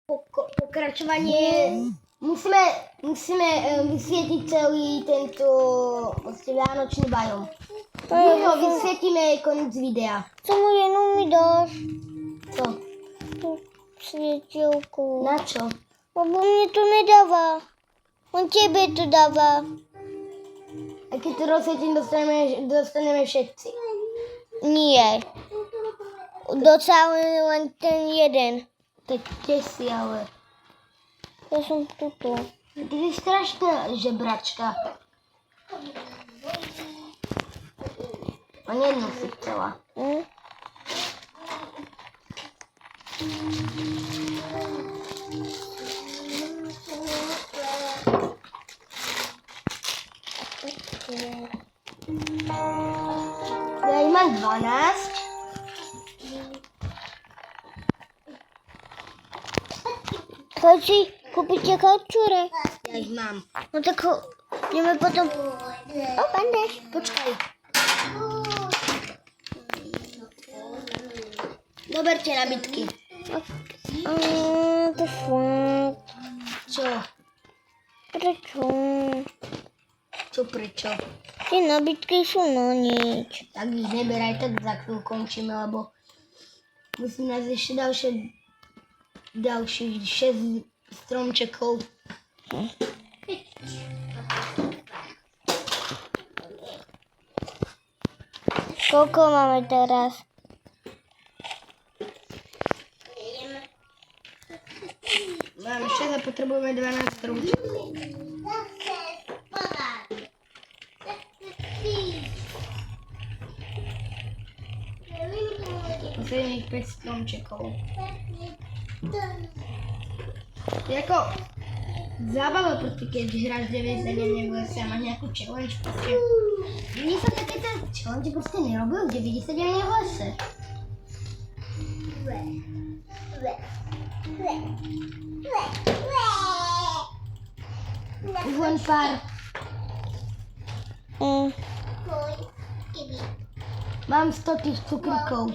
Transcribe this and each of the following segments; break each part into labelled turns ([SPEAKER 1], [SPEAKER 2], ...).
[SPEAKER 1] pokračovanie. Musíme vysvietiť celý tento vánočný bajom. My ho vysvietíme koniec videa.
[SPEAKER 2] Co mu jenom mi dáš?
[SPEAKER 1] Co?
[SPEAKER 2] Tu světilku.
[SPEAKER 1] Na čo?
[SPEAKER 2] Lebo mě to nedává. On tebe to dává.
[SPEAKER 1] A keď to rozsvietím, dostaneme všetci.
[SPEAKER 2] Nie. Docela len ten jeden.
[SPEAKER 1] Tak kde si ale?
[SPEAKER 2] Ja som tuto.
[SPEAKER 1] Ty si strašná žebračka. On jednu si chcela. Ja ich mám 12.
[SPEAKER 2] Chod si kúpiť kaučúre.
[SPEAKER 1] Ja ich mám.
[SPEAKER 2] No tak ideme potom. O, bandáž.
[SPEAKER 1] Počkaj. Doberte nabitky.
[SPEAKER 2] To fakt.
[SPEAKER 1] Čo?
[SPEAKER 2] Prečo?
[SPEAKER 1] Čo prečo?
[SPEAKER 2] Tie nabitky sú na nič.
[SPEAKER 1] Tak ich neberaj, tak za chvíľu končíme, lebo musím nájsť ešte ďalších 6 stromčekov.
[SPEAKER 2] Koľko máme teraz?
[SPEAKER 1] Máme 6 a potrebujeme 12 stromčekov. Posledných 5 stromčekov. Jako zábava, proste keď hráš 90 dní, nebude sa mať nejakú challenge, proste. Mne sa takéto challenge proste nerobil 90 dní v lese. Už len pár. Mám 100 tých cukrikov.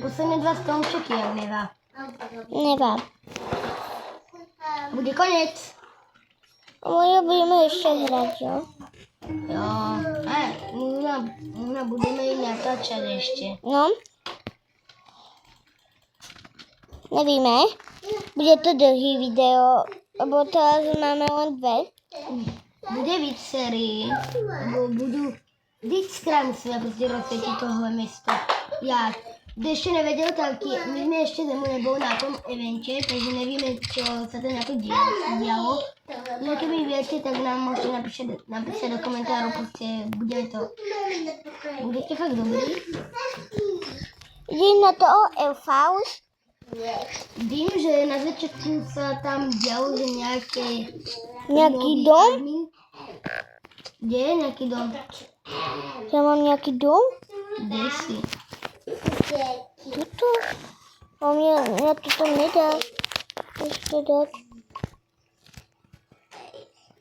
[SPEAKER 1] Posledné 2 stromčeky, ak nevá.
[SPEAKER 2] Nevá.
[SPEAKER 1] Bude koniec.
[SPEAKER 2] Ale budeme ešte hrať, jo?
[SPEAKER 1] Jo. Možno budeme ich natáčať ešte.
[SPEAKER 2] No. Nevíme. Bude to dlhý video, lebo teraz máme len 2.
[SPEAKER 1] Bude víc sérií, lebo budú vždyckrát musíme proste rozsvietiť tohle mesto. Ja, kto ešte nevedel, tak my sme ešte neboli na tom evente, takže nevieme, čo sa tam ako dialo. No keby viete, tak nám môžete napísať do komentárov, proste budete fakt dobrí.
[SPEAKER 2] Ideš na to Elfaus?
[SPEAKER 1] Vím, že na začiatku sa tam dialo, že
[SPEAKER 2] Nejaký dom?
[SPEAKER 1] Kde je nejaký dom?
[SPEAKER 2] Ja mám nejaký dom?
[SPEAKER 1] Kde si?
[SPEAKER 2] Tuto? A mňa to tam nedá. Ešte dať.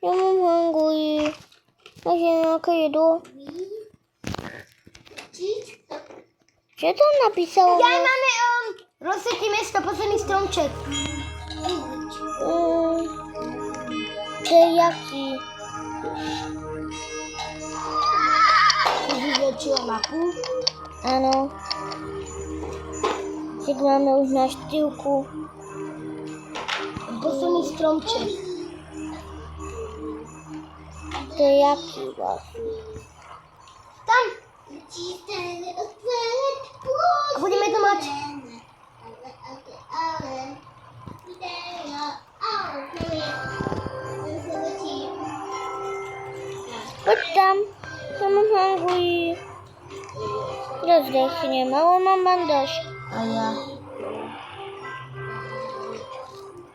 [SPEAKER 2] Ja mám hungry. Takže nejaké jedlo. Čo tam napísalo?
[SPEAKER 1] Ja máme rozsvietí mesto, posledný stromček.
[SPEAKER 2] To je jaký?
[SPEAKER 1] Si vyzväčšila mapu?
[SPEAKER 2] Áno. Keď máme už na štýlku.
[SPEAKER 1] Posledný stromček.
[SPEAKER 2] To je jaký vlastne?
[SPEAKER 1] Tam. A budeme to mať.
[SPEAKER 2] Poď tam. Tam mám hungry. Rozdechnem, ale mám bandáž.
[SPEAKER 1] A ja.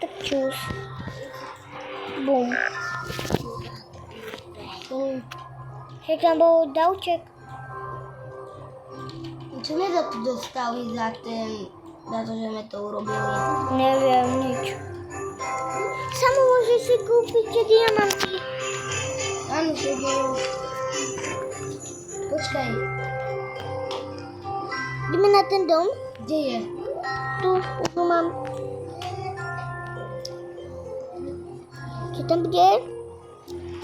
[SPEAKER 2] Tak čus. Bum. Však tam bol davček.
[SPEAKER 1] Čo sme za to dostali za to, že sme to urobili?
[SPEAKER 2] Neviem nič. Samo môžeš si kúpiť tie diamanty.
[SPEAKER 1] Áno, sedel. Počkaj.
[SPEAKER 2] Ideme na ten dom?
[SPEAKER 1] Kde je?
[SPEAKER 2] Tu, už ho mám. Čo tam bude?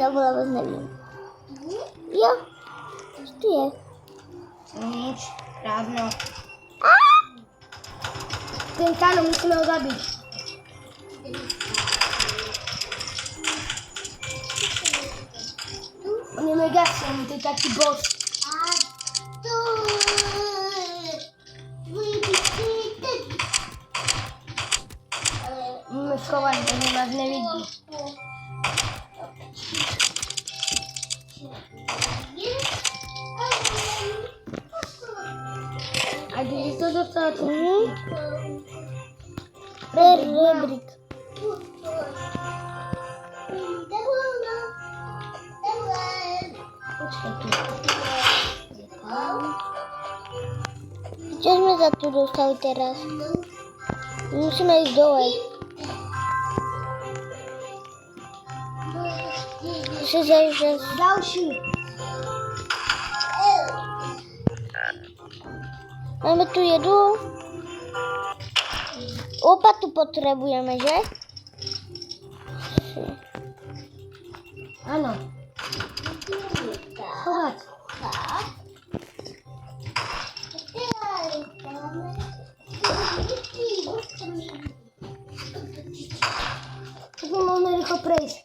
[SPEAKER 2] To vôbec neviem. Jo, čo tu je?
[SPEAKER 1] Nič, právno.
[SPEAKER 2] Á!
[SPEAKER 1] Ten Tano, musíme ho zabiť. On je mega silný, to je taký boss. Musíme schovať, takže nás nevidí. A ty si to dostala čo?
[SPEAKER 2] Rebrík.
[SPEAKER 1] Počkaj tu.
[SPEAKER 2] Čo sme za tu dostali teraz? Musíme ísť dole.
[SPEAKER 1] Ďalší.
[SPEAKER 2] Máme tu jedu. Lopatu potrebujeme, že?
[SPEAKER 1] Áno. Chovať. Tak my môžeme rýchlo prejsť.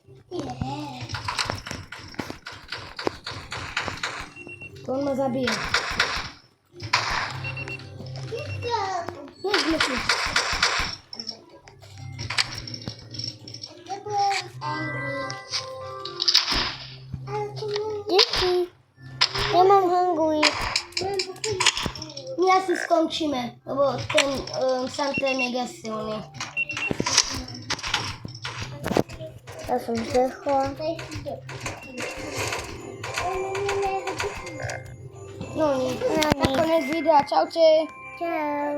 [SPEAKER 1] To on ma zabije. Jeďme tu.
[SPEAKER 2] Děti. Ja mám hungry.
[SPEAKER 1] My asi skončíme, lebo ten Santa je mega silný.
[SPEAKER 2] Ja som zdechla.
[SPEAKER 1] No nic. Tak konec videa. Čaute.
[SPEAKER 2] Čau.